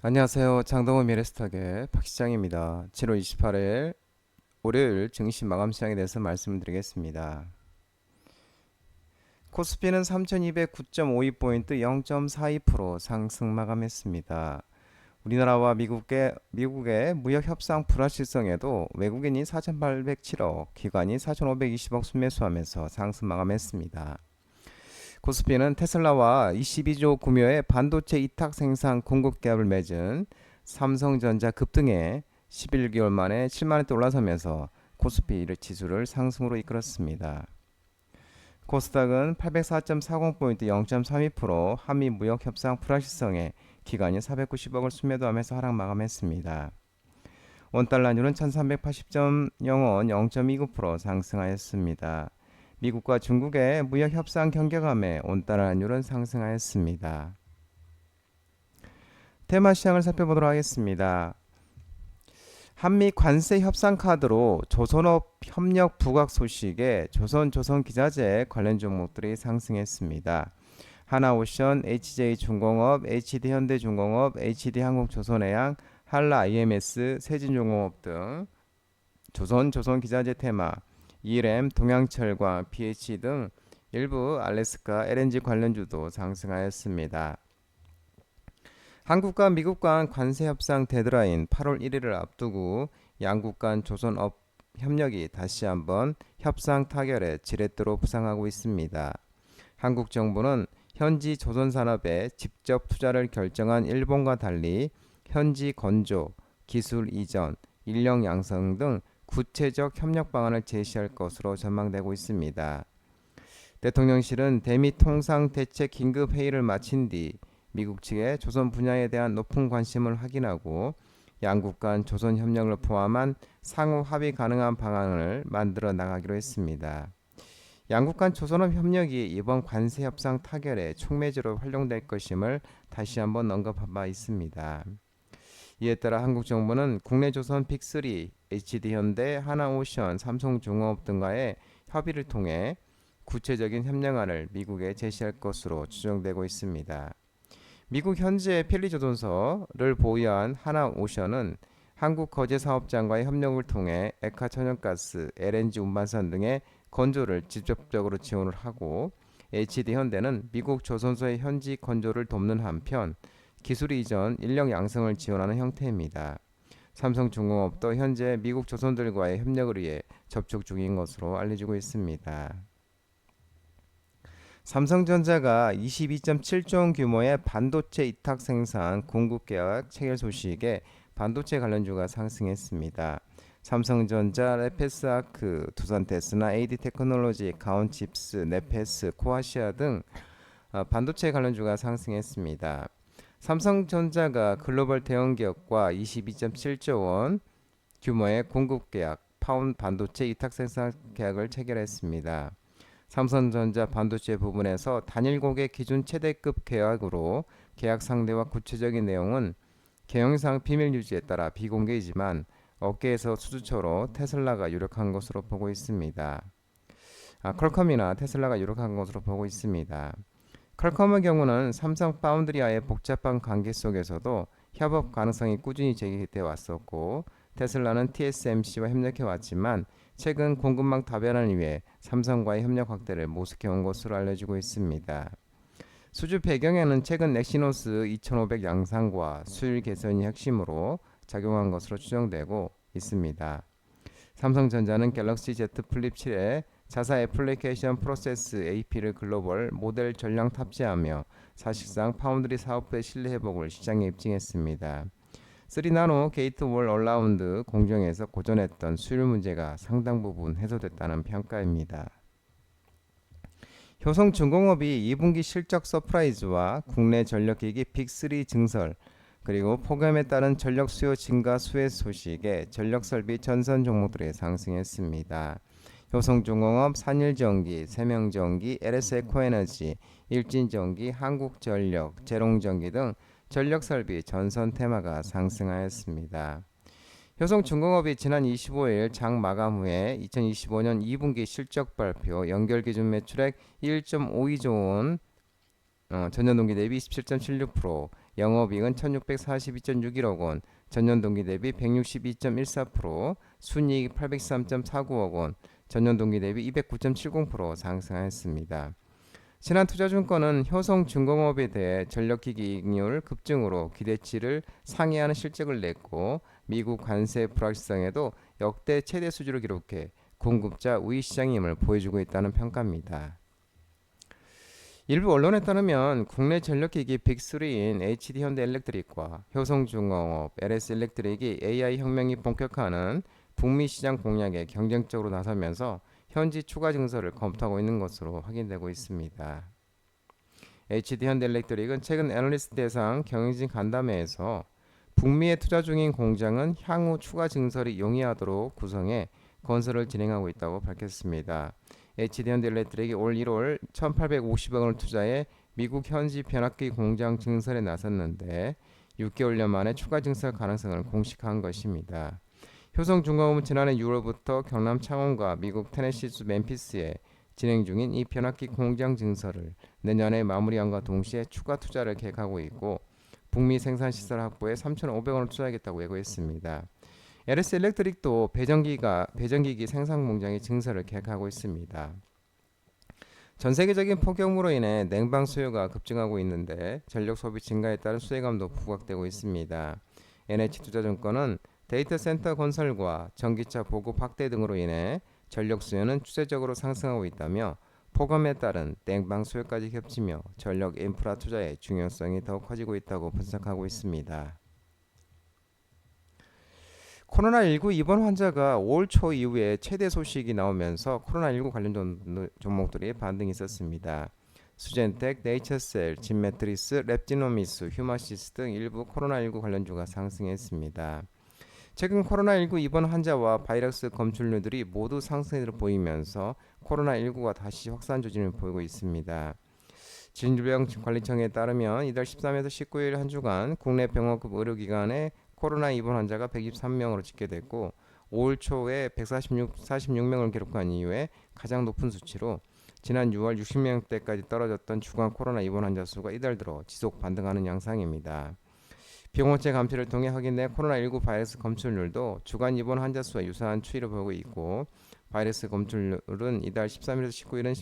안녕하세요. 장동원 미래스탁의 박시장입니다. 7월 28일 월요일 증시 마감 시장에 대해서 말씀드리겠습니다. 코스피는 3209.52포인트 0.42% 상승 마감했습니다. 우리나라와 미국의 무역 협상 불확실성에도 외국인이 4,807억, 기관이 4,520억 순매수하면서 상승 마감했습니다. 코스피는 테슬라와 22조 규모의 반도체 이탁 생산 공급 계약을 맺은 삼성전자 급등에 11개월 만에 7만원대 올라서면서 코스피 지수를 상승으로 이끌었습니다. 코스닥은 804.40포인트 0.32% 한미 무역 협상 불확실성에 기관이 490억을 순매도하면서 하락 마감했습니다. 원달러율은 1380.0원 0.29% 상승하였습니다. 미국과 중국의 무역 협상 경계감에 원달러율은 상승하였습니다. 테마 시장을 살펴보도록 하겠습니다. 한미 관세 협상 카드로 조선업 협력 부각 소식에 조선기자재 관련 종목들이 상승했습니다. 하나오션, HJ중공업, HD현대중공업, HD한국조선해양, 한라IMS, 세진중공업 등 조선기자재 테마, ELM, 동양철강, BH 등 일부 알래스카 LNG 관련주도 상승하였습니다. 한국 과 미국 간 관세 협상 데드라인 8월 1일을 앞두고 양국 간 조선업 협력이 다시 한번 협상 타결에 지렛대로 부상하고 있습니다. 한국 정부는 현지 조선산업에 직접 투자를 결정한 일본과 달리 현지 건조, 기술 이전, 인력 양성 등 구체적 협력 방안을 제시할 것으로 전망되고 있습니다. 대통령실은 대미 통상대책 긴급회의를 마친 뒤 미국 측의 조선 분야에 대한 높은 관심을 확인하고 양국 간 조선 협력을 포함한 상호 합의 가능한 방안을 만들어 나가기로 했습니다. 양국 간 조선업 협력이 이번 관세 협상 타결에 촉매제로 활용될 것임을 다시 한번 언급한 바 있습니다. 이에 따라 한국 정부는 국내 조선 빅3, HD현대, 하나오션, 삼성중공업 등과의 협의를 통해 구체적인 협력안을 미국에 제시할 것으로 추정되고 있습니다. 미국 현재 필리조선소를 보유한 하나오션은 한국 거제사업장과의 협력을 통해 액화 천연가스, LNG 운반선 등의 건조를 직접적으로 지원을 하고 HD현대는 미국 조선소의 현지 건조를 돕는 한편 기술 이전, 인력 양성을 지원하는 형태입니다. 삼성중공업도 현재 미국 조선들과의 협력을 위해 접촉 중인 것으로 알려지고 있습니다. 삼성전자가 22.7조 원 규모의 반도체 이탁 생산 공급 계약 체결 소식에 반도체 관련주가 상승했습니다. 삼성전자, 레페스아크, 두산테스나, AD테크놀로지, 가온칩스, 네페스, 코아시아 등 반도체 관련주가 상승했습니다. 삼성전자가 글로벌 대형 기업과 22.7조 원 규모의 공급 계약, 파운 반도체 이탁 생산 계약을 체결했습니다. 삼성전자 반도체 부분에서 단일 고객 기준 최대급 계약으로 계약 상대와 구체적인 내용은 계약상 비밀 유지에 따라 비공개이지만 업계에서 수주처로 테슬라가 유력한 것으로 보고 있습니다. 퀄컴이나 테슬라가 유력한 것으로 보고 있습니다. 퀄컴의 경우는 삼성 파운드리와의 복잡한 관계 속에서도 협업 가능성이 꾸준히 제기돼 왔었고 테슬라는 TSMC와 협력해 왔지만 최근 공급망 다변화를 위해 삼성과의 협력 확대를 모색해 온 것으로 알려지고 있습니다. 수주 배경에는 최근 넥시노스 2500 양산과 수율 개선이 핵심으로 작용한 것으로 추정되고 있습니다. 삼성전자는 갤럭시 Z 플립 7에 자사 애플리케이션 프로세스 AP를 글로벌 모델 전량 탑재하며 사실상 파운드리 사업부의 신뢰 회복을 시장에 입증했습니다. 3나노 게이트월 얼라운드 공정에서 고전했던 수율 문제가 상당 부분 해소됐다는 평가입니다. 효성중공업이 2분기 실적 서프라이즈와 국내 전력기기 빅3 증설 그리고 폭염에 따른 전력 수요 증가 수혜 소식에 전력설비 전선 종목들이 상승했습니다. 효성중공업, 산일전기, 세명전기, LS에코에너지, 일진전기, 한국전력, 제롱전기 등 전력설비 전선 테마가 상승하였습니다. 효성중공업이 지난 25일 장 마감 후에 2025년 2분기 실적 발표 연결기준 매출액 1.52조 원, 전년 동기 대비 27.76%, 영업이익은 1642.61억 원, 전년 동기 대비 162.14%, 순이익 813.49억 원, 전년 동기 대비 209.70% 상승했습니다. 신한투자증권은 효성중공업에 대해 전력기기 이익률 급증으로 기대치를 상회하는 실적을 냈고 미국 관세 불확실성에도 역대 최대 수주를 기록해 공급자 우위 시장임을 보여주고 있다는 평가입니다. 일부 언론에 따르면 국내 전력기기 빅3인 HD현대엘렉트릭과 효성중공업, LS엘렉트릭이 AI 혁명이 본격화하는 북미 시장 공략에 경쟁적으로 나서면서 현지 추가 증설을 검토하고 있는 것으로 확인되고 있습니다. HD현대엘렉트릭은 최근 애널리스트 대상 경영진 간담회에서 북미에 투자 중인 공장은 향후 추가 증설이 용이하도록 구성해 건설을 진행하고 있다고 밝혔습니다. HD현대엘렉트릭이 올 1월 1,850억 원을 투자해 미국 현지 변압기 공장 증설에 나섰는데 6개월여 만에 추가 증설 가능성을 공식화한 것입니다. 효성중공업은 지난해 6월부터 경남 창원과 미국 테네시주 멤피스에 진행 중인 이 변압기 공장 증설을 내년에 마무리함과 동시에 추가 투자를 계획하고 있고 북미 생산시설 확보에 3,500원을 투자하겠다고 예고했습니다. LS엘렉트릭도 배전기기 생산 공장의 증설을 계획하고 있습니다. 전 세계적인 폭염으로 인해 냉방 수요가 급증하고 있는데 전력 소비 증가에 따른 수혜감도 부각되고 있습니다. NH투자증권은 데이터 센터 건설과 전기차 보급 확대 등으로 인해 전력 수요는 추세적으로 상승하고 있다며 폭염에 따른 냉방 수요까지 겹치며 전력 인프라 투자의 중요성이 더욱 커지고 있다고 분석하고 있습니다. 코로나19 입원 환자가 5월 초 이후에 최대 소식이 나오면서 코로나19 관련 종목들이 반등이 있었습니다. 수젠텍, 네이처셀, 진매트리스, 랩지노미스, 휴마시스 등 일부 코로나19 관련주가 상승했습니다. 최근 코로나19 입원 환자와 바이러스 검출률들이 모두 상승세를 보이면서 코로나19가 다시 확산 조짐을 보이고 있습니다. 질병관리청에 따르면 이달 13일에서 19일 한 주간 국내 병원급 의료기관에 코로나 입원 환자가 123명으로 집계됐고 5월 초에 146명을 기록한 이후에 가장 높은 수치로 지난 6월 60명대까지 떨어졌던 주간 코로나 입원 환자 수가 이달 들어 지속 반등하는 양상입니다. 병원체 감시를 통해 확인된 코로나19 바이러스 검출률도 주간 입원 환자 수와 유사한 추이를 보이고 있고 바이러스 검출률은 이달 13일에서 19일은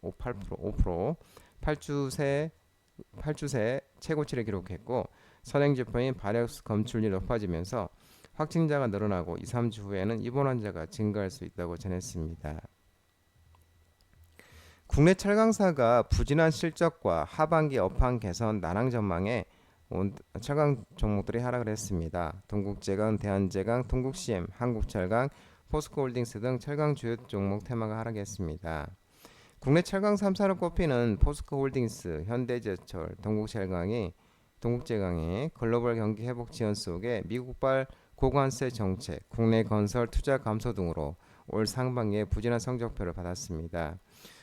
16.58%, 8주 새 최고치를 기록했고 선행지표인 바이러스 검출률이 높아지면서 확진자가 늘어나고 2, 3주 후에는 입원 환자가 증가할 수 있다고 전했습니다. 국내 철강사가 부진한 실적과 하반기 업황 개선 난항 전망에 철강 종목들이 하락을 했습니다. 동국제강, 대한제강, 동국CM, 한국철강, 포스코홀딩스 등 철강 주요 종목 테마가 하락했습니다. 국내 철강 3사로 꼽히는 포스코홀딩스, 현대제철, 동국제강이 글로벌 경기 회복 지원 속에 미국발 고관세 정책, 국내 건설 투자 감소 등으로 올 상반기에 부진한 성적표를 받았습니다.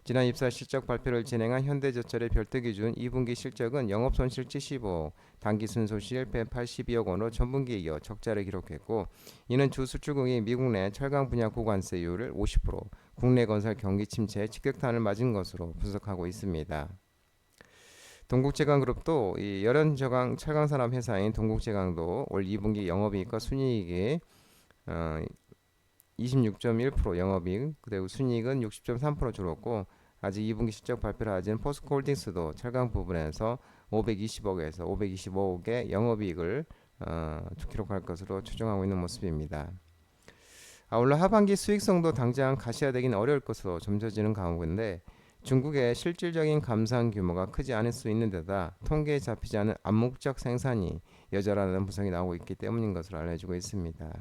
지난 입사 실적 발표를 진행한 현대제철의 별도 기준 2분기 실적은 영업손실 75억, 당기순손실 182억 원으로 전분기에 이어 적자를 기록했고 이는 주 수출국인 미국 내 철강 분야 고관세율을 50%, 국내 건설 경기 침체에 직격탄을 맞은 것으로 분석하고 있습니다. 동국제강그룹도 이 열연 철강 산업 회사인 동국제강도 올 2분기 영업이익과 순이익이 26.1% 영업이익, 그리고 순이익은 60.3% 줄었고 아직 2분기 실적 발표를 하진 포스코홀딩스도 철강 부분에서 520억에서 525억의 영업이익을 기록할 것으로 추정하고 있는 모습입니다. 아울러 하반기 수익성도 당장 가시화되긴 어려울 것으로 점쳐지는 가운데 중국의 실질적인 감산 규모가 크지 않을 수 있는 데다 통계에 잡히지 않은 암묵적 생산이 여전하다는 분석이 나오고 있기 때문인 것으로 알려지고 있습니다.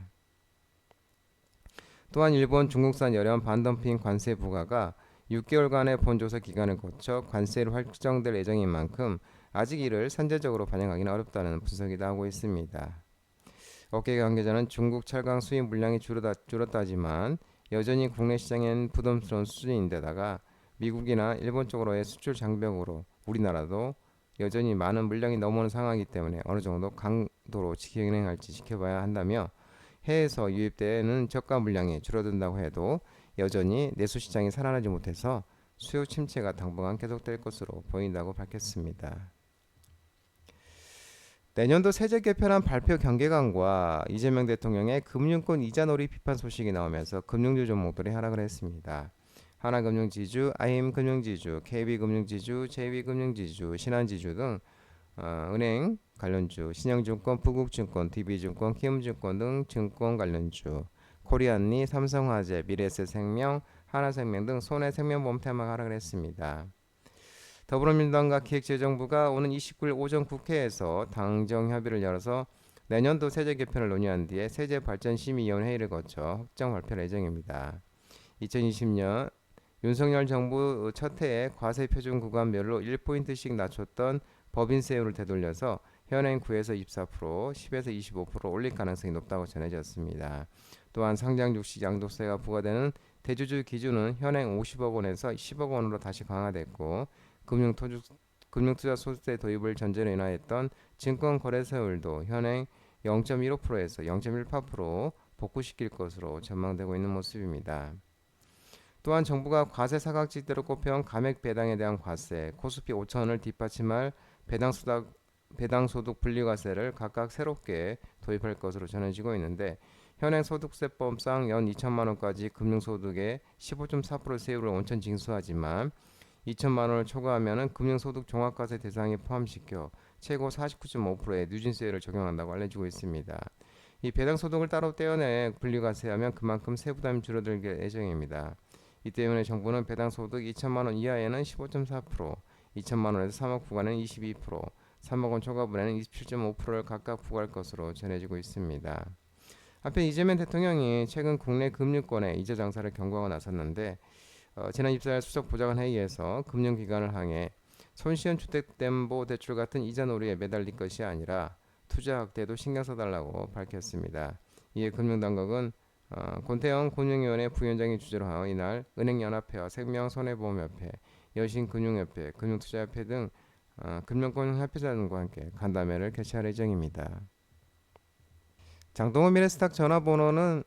또한 일본 중국산 열연 반덤핑 관세 부과가 6개월간의 본조사 기간을 거쳐 관세로 확정될 예정인 만큼 아직 이를 선제적으로 반영하기는 어렵다는 분석이 나오고 있습니다. 업계 관계자는 중국 철강 수입 물량이 줄었다지만 여전히 국내 시장엔 부담스러운 수준인데다가 미국이나 일본 쪽으로의 수출 장벽으로 우리나라도 여전히 많은 물량이 넘어오는 상황이기 때문에 어느 정도 강도로 진행할지 지켜봐야 한다며 해외에서 유입되는 저가 물량이 줄어든다고 해도 여전히 내수 시장이 살아나지 못해서 수요 침체가 당분간 계속될 것으로 보인다고 밝혔습니다. 내년도 세제 개편안 발표 경계감과 이재명 대통령의 금융권 이자놀이 비판 소식이 나오면서 금융주 종목들이 하락을 했습니다. 하나금융지주, IM금융지주, KB금융지주, JB금융지주, 신한지주 등 은행 관련주, 신영증권, 부국증권, DB증권, 키움증권 등 증권 관련주, 코리안리, 삼성화재, 미래에셋생명, 하나생명 등 손해생명보험 테마가 하락을 했습니다. 더불어민주당과 기획재정부가 오는 29일 오전 국회에서 당정 협의를 열어서 내년도 세제 개편을 논의한 뒤에 세제발전심의위원회의를 거쳐 확정 발표할 예정입니다. 2020년 윤석열 정부 첫 해에 과세 표준 구간별로 1포인트씩 낮췄던 법인세율을 되돌려서 현행 9에서 24%, 10에서 25% 올릴 가능성이 높다고 전해졌습니다. 또한 상장 주식 양도세가 부과되는 대주주 기준은 현행 50억 원에서 10억 원으로 다시 강화됐고 금융투자소득세 도입을 전제로 인하였던 증권거래세율도 현행 0.15%에서 0.18% 복구시킬 것으로 전망되고 있는 모습입니다. 또한 정부가 과세 사각지대로 꼽혀온 감액 배당에 대한 과세, 코스피 5천원을 뒷받침할 배당소득 분리과세를 각각 새롭게 도입할 것으로 전해지고 있는데 현행 소득세법상 연 2천만 원까지 금융소득의 15.4% 세율을 원천 징수하지만 2천만 원을 초과하면 금융소득 종합과세 대상에 포함시켜 최고 49.5%의 누진세율을 적용한다고 알려지고 있습니다. 이 배당소득을 따로 떼어내 분리과세하면 그만큼 세부담이 줄어들 예정입니다. 이 때문에 정부는 배당소득 2천만 원 이하에는 15.4%, 2천만 원에서 3억 구간에는 22%, 3억 원 초과분에는 27.5%를 각각 부과할 것으로 전해지고 있습니다. 한편 이재명 대통령이 최근 국내 금융권의 이자 장사를 경고하고 나섰는데 지난 24일 수석보좌관 회의에서 금융기관을 향해 손시현 주택담보대출 같은 이자놀이에 매달릴 것이 아니라 투자 확대도 신경 써달라고 밝혔습니다. 이에 금융당국은 권태영 금융위원회 부위원장이 주재로 하여 이날 은행연합회와 생명손해보험협회, 여신금융협회, 금융투자협회 등 금융권 협회장과 함께 간담회를 개최할 예정입니다. 장동훈 미래스탁 전화번호는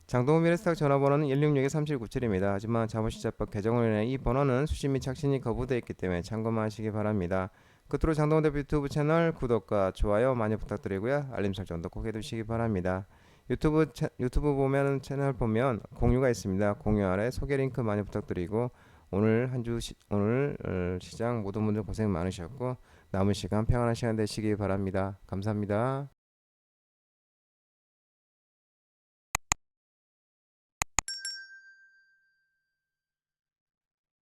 166-3797입니다. 하지만 자본시장법 개정으로 인해 이 번호는 수신 및 착신이 거부되어 있기 때문에 참고만 하시기 바랍니다. 끝으로 장동훈 대표 유튜브 채널 구독과 좋아요 많이 부탁드리고요. 알림 설정도 꼭 해두시기 바랍니다. 유튜브 보면 채널 보면 공유가 있습니다. 공유 아래 소개 링크 많이 부탁드리고 오늘 시장 모든 분들 고생 많으셨고 남은 시간 평안한 시간 되시기 바랍니다. 감사합니다.